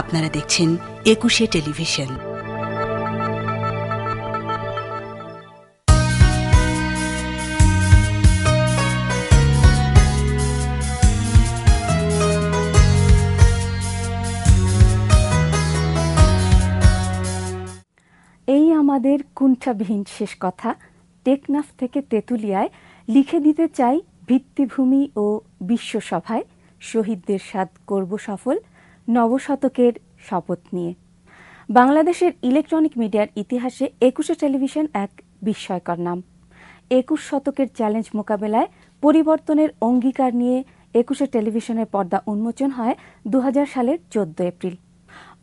আপনারা দেখছেন একুশে টেলিভিশন। এই আমাদের কুণ্ঠাবিহীন শেষ কথা টেকনাফ থেকে তেঁতুলিয়ায় লিখে দিতে চাই ভিত্তিভূমি ও বিশ্বসভায় শহীদদের স্বাদ করব সফল নবশতকের শপথ নিয়ে। বাংলাদেশের ইলেকট্রনিক মিডিয়ার ইতিহাসে একুশে টেলিভিশন এক বিস্ময়কর নাম। ২১ শতকের চ্যালেঞ্জ মোকাবেলায় পরিবর্তনের অঙ্গীকার নিয়ে একুশে টেলিভিশনের পর্দা উন্মোচন হয় ২০০০ সালের ১৪ এপ্রিল।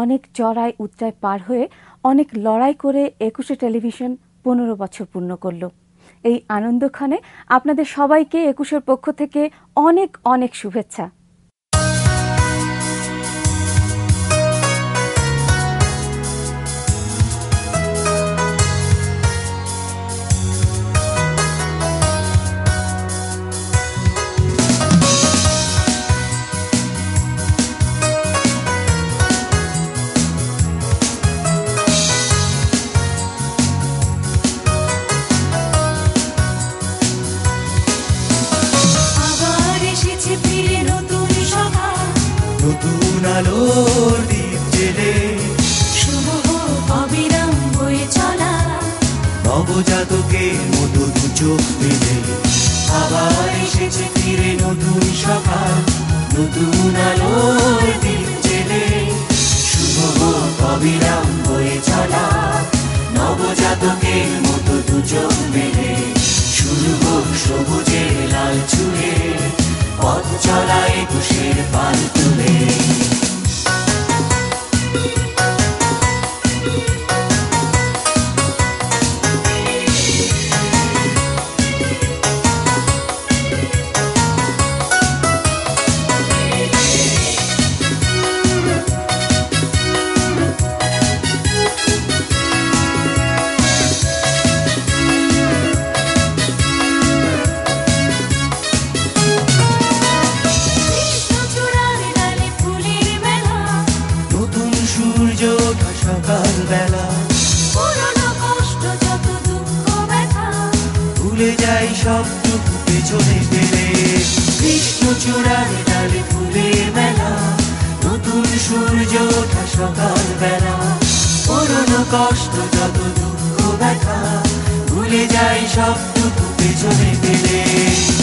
অনেক চড়াই উতরাই পার হয়ে অনেক লড়াই করে একুশে টেলিভিশন ১৫ বছর পূর্ণ করল। এই আনন্দক্ষণে আপনাদের সবাইকে একুশের পক্ষ থেকে অনেক অনেক শুভেচ্ছা। নতুন আলোর দ্বীপ জেলে শুভ হোক অবিরাম বয়ে চলা নবজাতকের মতো দু চোখ মেলে আবার এসেছে ফিরে নতুন সকাল নতুন আলোর দ্বীপ জেলে শুভ হোক অবিরাম বয়ে চলা নবজাতকের মতো দু চোখ মেলে শুরু হোক সবুজের লাল ছুঁয়ে পথ চলা একুশের পাল তুলে। সকালবেলা পুরনো কষ্ট যত দুঃখ ব্যথা ভুলে যাই সবটুকু পেছনে ফেলে কৃষ্ণচূড়ার ডালে ফুলের মেলা নতুন সূর্য ওঠা সকালবেলা পুরনো কষ্ট যত দুঃখ ব্যথা ভুলে যাই সবটুকু পেছনে ফেলে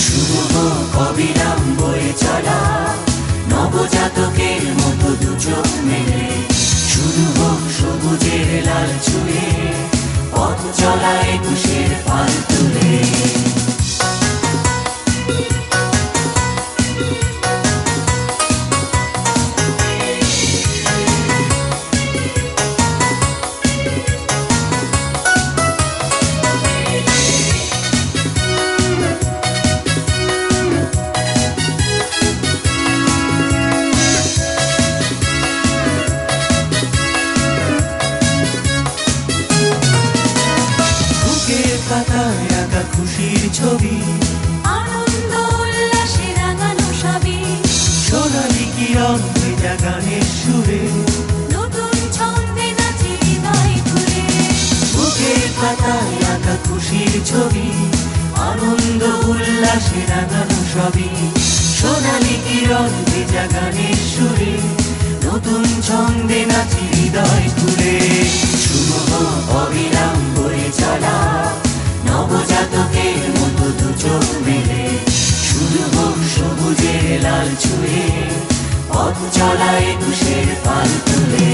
শুভ হোক অবিরাম বয়ে চলা নবজাতকের মতো দু চোখ মেলে শুরু হোক সবুজের লাল ছুঁয়ে পথ চলা একুশের পাল তুলে। খুশির ছবি আনন্দ উল্লাসে রাঙানো সবই সোনালি কিরণ ভেজা গানের সুরে নতুন ছন্দে নাচে হৃদয় ঘুরে বুকের পাতায় আঁকা খুশির ছবি আনন্দ উল্লাসে রাঙানো সবই সোনালি কিরণ ভেজা গানের সুরে নতুন ছন্দে নাচে হৃদয় ঘুরে শুভ হোক অবিরাম বয়ে চলা নবজাতকের মতো দু চোখ মেলে শুরু হোক সবুজের লাল ছুঁয়ে পথ চলা একুশের পাল তুলে।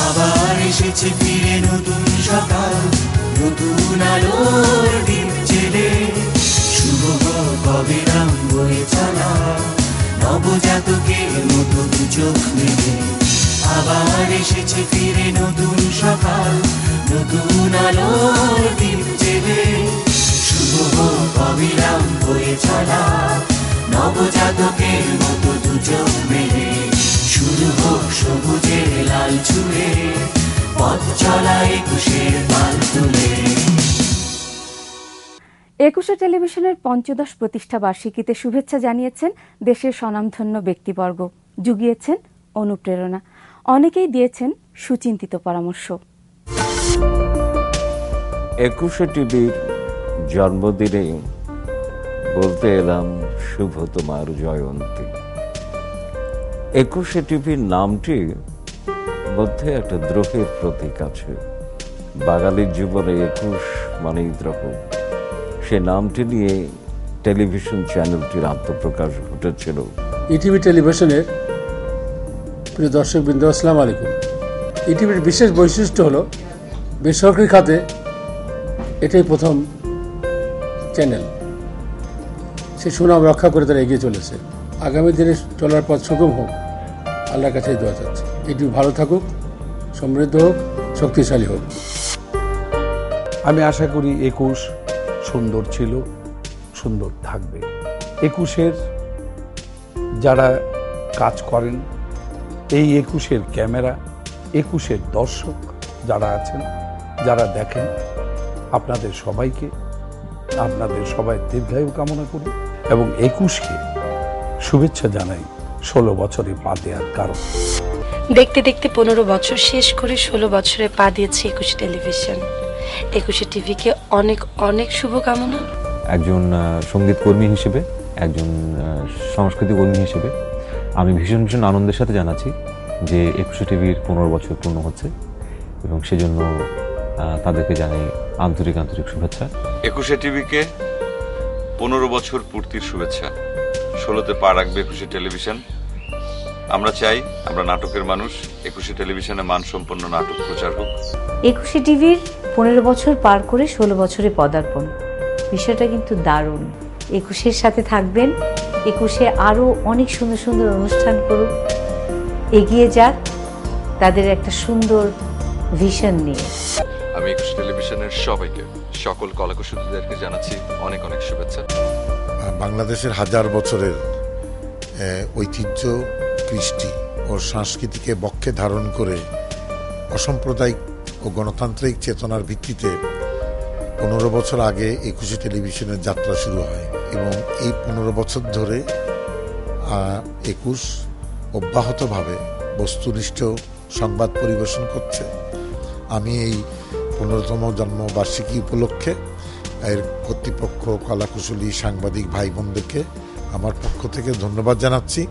আবার এসেছে ফিরে নতুন সকাল নতুন আলোর দ্বীপ জেলে শুভ হোক অবিরাম বয়ে চলা নবজাতকের মতো দু চোখ মেলে আবার এসেছে ফিরে নতুন সকাল নতুন আলোর দ্বীপ জেলে শুভ হোক অবিরাম বয়ে চলা নবজাতকের মতো দু চোখ মেলে শুরু হোক সবুজের লাল ছুঁয়ে পথ চলা একুশের পাল তুলে। একুশে টেলিভিশনের ৫০ প্রতিষ্ঠা বার্ষিকীতে শুভেচ্ছা জানিয়েছেন দেশের স্বনামধন্য ব্যক্তিবর্গ, জুগিয়েছেন অনুপ্রেরণা, অনেকেই দিয়েছেন সুচিন্তিত পরামর্শ। একুশে টিভির জন্মদিনে বলতে এলাম শুভ তোমার জয়ন্তী। একুশে টিভির নামটি মধ্যে একটা দ্রোহের প্রতীক আছে। বাঙালির জীবনে ২১ মানেই দ্রোহ। সে নামটি নিয়ে টেলিভিশন চ্যানেলটির আত্মপ্রকাশ ঘটেছিল। ইটিভি টেলিভিশনের প্রিয় দর্শকবৃন্দ, আসসালামু আলাইকুম। ইটিভির বিশেষ বৈশিষ্ট্য হলো বেসরকারি খাতে এটাই প্রথম চ্যানেল। সে সুনাম রক্ষা করে তারা এগিয়ে চলেছে। আগামী দিনে চলার পথ সুগম হোক, আল্লাহর কাছে দোয়া চাচ্ছি। ইটিভি ভালো থাকুক, সমৃদ্ধ হোক, শক্তিশালী হোক। আমি আশা করি ২১ সুন্দর ছিল, সুন্দর থাকবে। ২১-এর যারা কাজ করেন, এই ২১-এর ক্যামেরা, ২১-এর দর্শক যারা আছেন, যারা দেখেন, আপনাদের সবাইকে, আপনাদের সবাই দীর্ঘায়ু কামনা করি এবং ২১-কে শুভেচ্ছা জানাই ১৬ বছরে পা দেওয়ার কারণ। দেখতে দেখতে ১৫ বছর শেষ করে ১৬ বছরে পা দিয়েছে একুশে টেলিভিশন। একুশে টিভিকে অনেক অনেক শুভকামনা। একজন সঙ্গীত কর্মী হিসেবে, একজন সংস্কৃতি কর্মী হিসেবে আমি ভীষণ ভীষণ আনন্দের সাথে জানাচ্ছি যে একুশে টিভির ১৫ বছর পূর্ণ হচ্ছে এবং সেজন্য তাদেরকে জানাই আন্তরিক আন্তরিক শুভেচ্ছা। একুশে টিভিকে ১৫ বছর পূর্তির শুভেচ্ছা। ১৬তে পা রাখবে একুশে টেলিভিশন। আমরা চাই, আমরা নাটকের মানুষ, একুশে টেলিভিশনে মানসম্পন্ন নাটক প্রচার হোক। একুশে টিভির ১৫ বছর পার করে ১৬ বছরে পদার্পণ, বিষয়টা কিন্তু দারুণ। ২১-এর সাথে থাকবেন, ২১-এ আরও অনেক সুন্দর সুন্দর অনুষ্ঠান করুক, এগিয়ে যাক তাদের একটা সুন্দর ভিশন নিয়ে। আমি একুশে টেলিভিশনের সবাইকে, সকল কলাকুশলীদেরকে জানাচ্ছি অনেক অনেক শুভেচ্ছা। বাংলাদেশের হাজার বছরের ঐতিহ্য, কৃষ্টি ও সংস্কৃতিকে বক্ষে ধারণ করে অসাম্প্রদায়িক ও গণতান্ত্রিক চেতনার ভিত্তিতে ১৫ বছর আগে একুশে টেলিভিশনের যাত্রা শুরু হয় এবং এই ১৫ বছর ধরে ২১ অব্যাহতভাবে বস্তুনিষ্ঠ সংবাদ পরিবেশন করছে। আমি এই ১৫তম জন্মবার্ষিকী উপলক্ষে এর কর্তৃপক্ষ, কলাকুশলী, সাংবাদিক ভাই বোনদেরকে আমার পক্ষ থেকে ধন্যবাদ জানাচ্ছি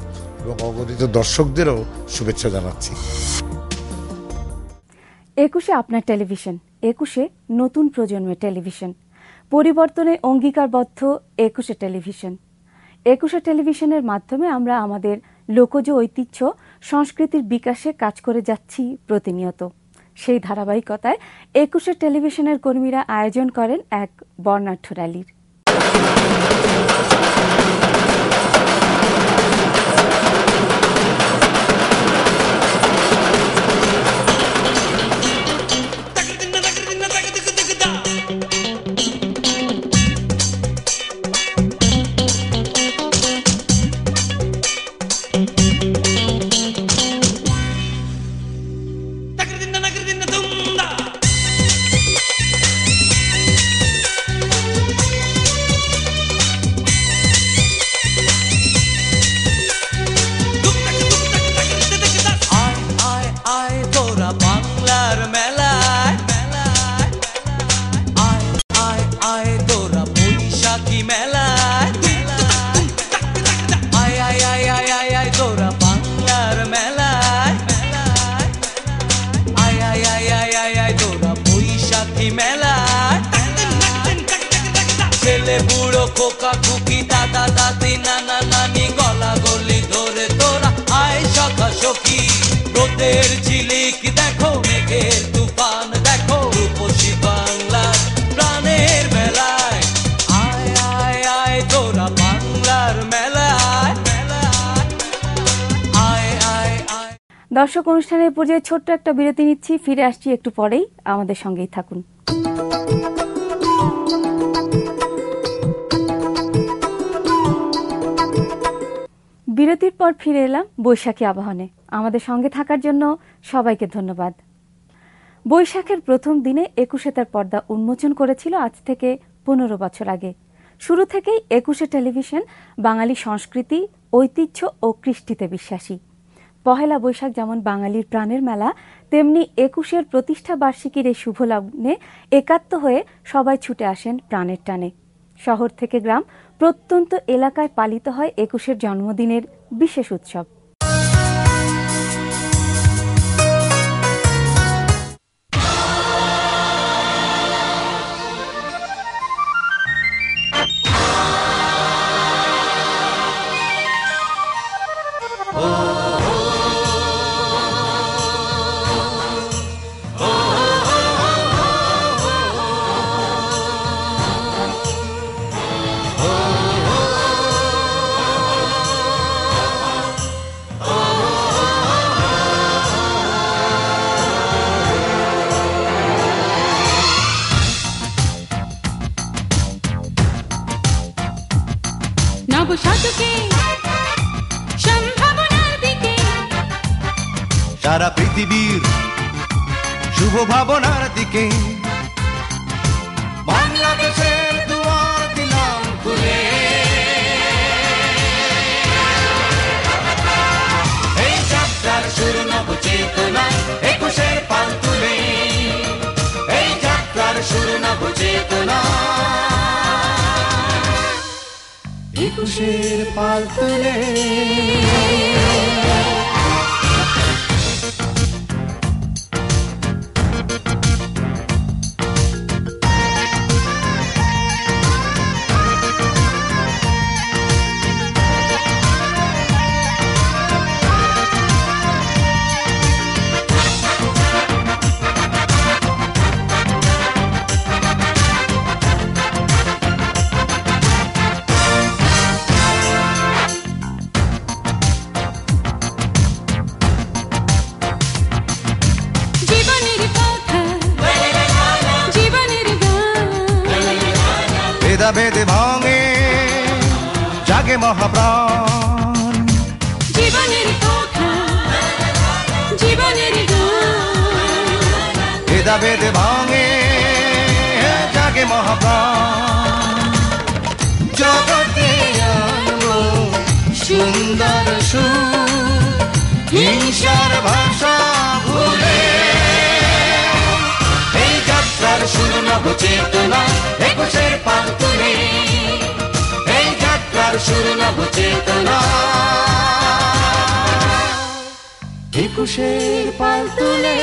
এবং অগণিত দর্শকদেরও শুভেচ্ছা জানাচ্ছি। ২১-এ আপনার টেলিভিশন, ২১-এ নতুন প্রজন্মের টেলিভিশন, পরিবর্তনে অঙ্গীকারবদ্ধ ২১-এ টেলিভিশন। ২১-এ টেলিভিশনের মাধ্যমে আমরা আমাদের লোকজ ঐতিহ্য, সংস্কৃতির বিকাশে কাজ করে যাচ্ছি প্রতিনিয়ত। সেই ধারাবাহিকতায় ২১-এ টেলিভিশনের কর্মীরা আয়োজন করেন এক বর্ণাঢ্য র্যালির। ছেলে বুড়ো, খোকা খুকি, দাদা দাদি, নানা নানি, গলা গলি ধরে তোরা আয় সখা সখী। রোদের ঝিলিক দেখো, মেঘের তুফান দেখো, রূপসী বাংলার প্রাণের মেলায়। আয় আয় আয় তোরা বাংলার মেলায়, আয় আয় আয়। দর্শক, অনুষ্ঠানের পর্যায়ে ছোট্ট একটা বিরতি নিচ্ছি, ফিরে আসছি একটু পরেই, আমাদের সঙ্গেই থাকুন। বিরতির পর ফিরে এলাম বৈশাখী আবাহনে। আমাদের সঙ্গে থাকার জন্য সবাইকে ধন্যবাদ। বৈশাখের প্রথম দিনে ২১-এ তার পর্দা উন্মোচন করেছিল আজ থেকে 15 বছর আগে। শুরু থেকেই 21শে টেলিভিশন বাঙালি সংস্কৃতি, ঐতিহ্য ও কৃষ্টিতে বিশ্বাসী। পহেলা বৈশাখ যেমন বাঙালির প্রাণের মেলা, তেমনি 21শের প্রতিষ্ঠা বার্ষিকীর এই শুভ লগ্নে একাত্ম হয়ে সবাই ছুটে আসেন প্রাণের টানে। শহর থেকে গ্রাম, প্রত্যন্ত এলাকায় পালিত হয় 21শের জন্মদিনের বিশেষ উৎসব। সারা পৃথিবীর শুভ ভাবনার দিকে বাংলাদেশের দুয়ার দিলাম খুলে। এই যাত্রার শুরু নব চেতনা, 21শের পাল তুলে। এই যাত্রার শুরু নব চেতনা, 21শের পাল তুলে। ভেদে ভাঙে জাগে মহাপ্রাণ, জীবনের কথা, জীবনের ভেদা ভেদে ভাঙে জাগে মহাপ্রাণ। জগতে আনবো সুন্দর সুর, হিংসার ভাষা ভুলে। এই যাত্রার শুরু নব চেতনা, 21শের পাল তুলে। এই যাত্রার শুরু নব চেতনা, 21শের পাল তুলে।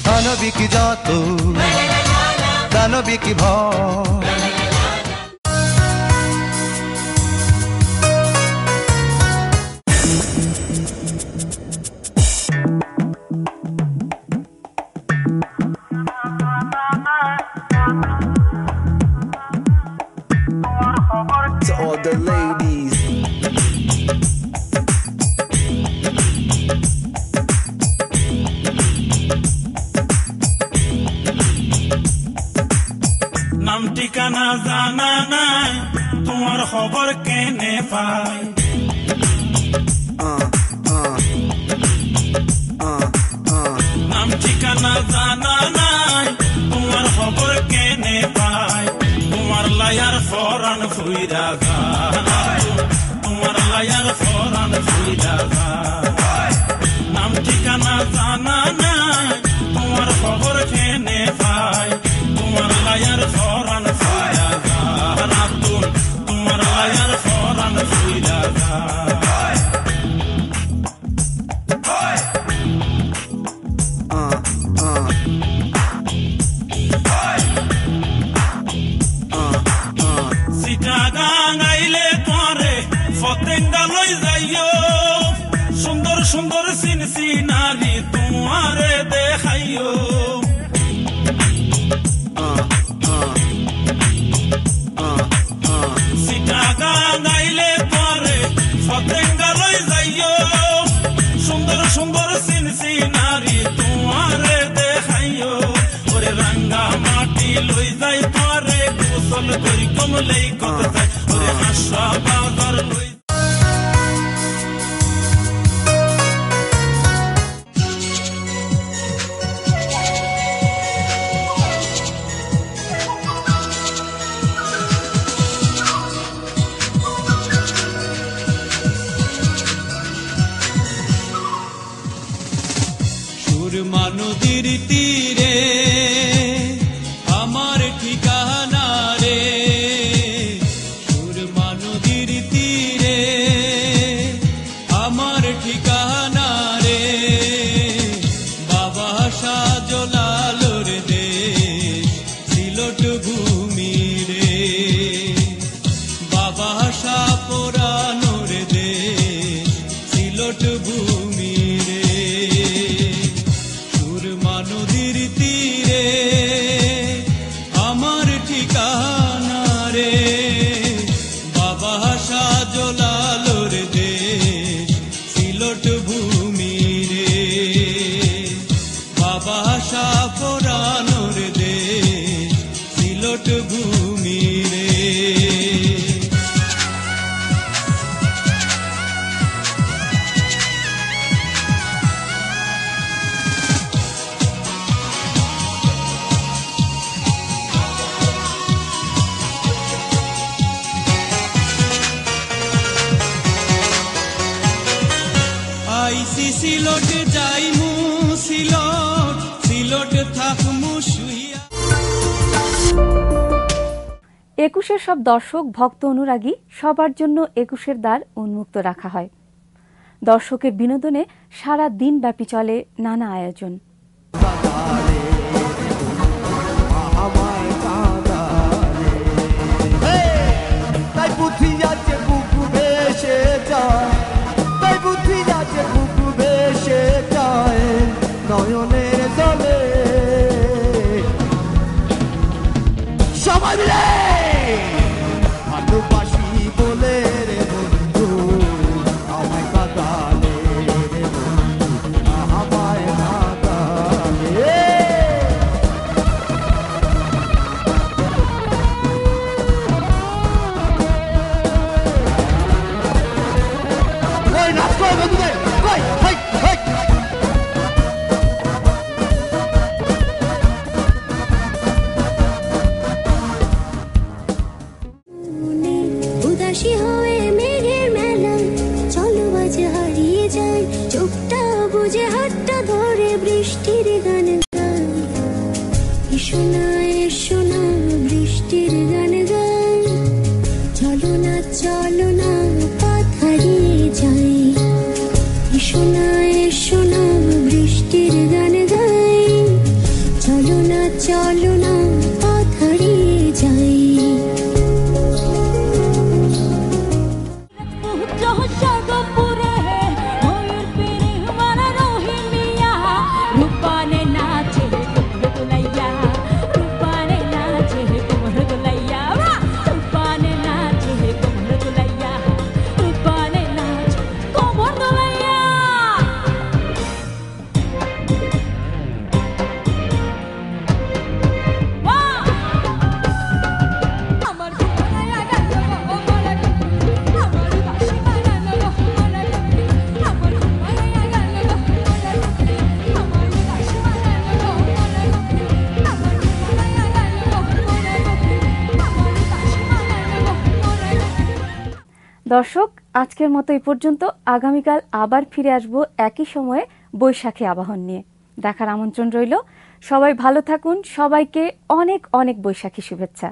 দানবিক যত দানবিক ভয়, to all the ladies. নাম ঠিকানা জানা নাই, তোমার খবর কেনে পাই। নাম ঠিকানা জানা নাই, তোমার খবর কেনে পাই। তোমার লায়ার ফরান ফুইরা যায়, তোমার লায়ার ফরান ফুইরা যায়। নাম ঠিকানা জানা নাই, তোমার খবর কেনে পাই। তোমার লায়ার ফরান ফুইরা যায়, তোমার লায়ার ফরান ফুইরা যায়। সুন্দর সিনসি নারী তোমারে দেখাইও সিটাগা গাইলে পরে ফতেঙ্গালই যাইও সুন্দর সুন্দর সিনসি নারী তোমারে দেখাইও ওরে রাঙ্গা মাটি লই যাই পরে গোসল করি কমলেই কত যায় ওরে হাসা বাজার লই নদীর তীরে আমার ঠিকানা রে সুরমা নদীর তীরে আমার ঠিকানা রে বাবা শাহজালালর দেশ সিলট ভূমি রে বাবা শাহ পুরানোর দেশ সিলট ভূমি রে নদীর তীরে আমার ঠিকানা রে বাবা শাহজালালর দেশ সিলট ভূমি রে বাবা শাহ পুরানোর দেশ সিলট ভূমি রে সিলট যাইমু সিলট সিলট থাকমু শুইয়া। ২১-এর সব দর্শক ভক্ত অনুরাগী সবার জন্য ২১-এর দ্বার উন্মুক্ত রাখা হয়। দর্শকের বিনোদনে সারা দিন ব্যাপী চলে নানা আয়োজন। তাই বুদ্ধি যাচ্ছে বুকু ভেসে যায়, তাই বুদ্ধি যাচ্ছে বুকু ভেসে যায় নয়নের জলে সবাই মিলে ভালোবাসি বলে রে বন্ধু আমায় কাঁদালে রে বন্ধু আমায় কাঁদালে। উদাসী হয়ে মেঘের মেলা চলো বাজে হারিয়ে যায়, চোখটা বুঝে হাতটা ধরে বৃষ্টির গান গান। এসো না এসো না বৃষ্টির গান গান, চলো না পথ হারিয়ে যায়। এসো না বৃষ্টির গান গাই, চলো না পথ হারিয়ে যায়। দর্শক, আজকের মতো এই পর্যন্ত। আগামীকাল আবার ফিরে আসব একই সময়ে বৈশাখী আবাহন নিয়ে। দেখার আমন্ত্রণ রইল। সবাই ভালো থাকুন। সবাইকে অনেক অনেক বৈশাখী শুভেচ্ছা।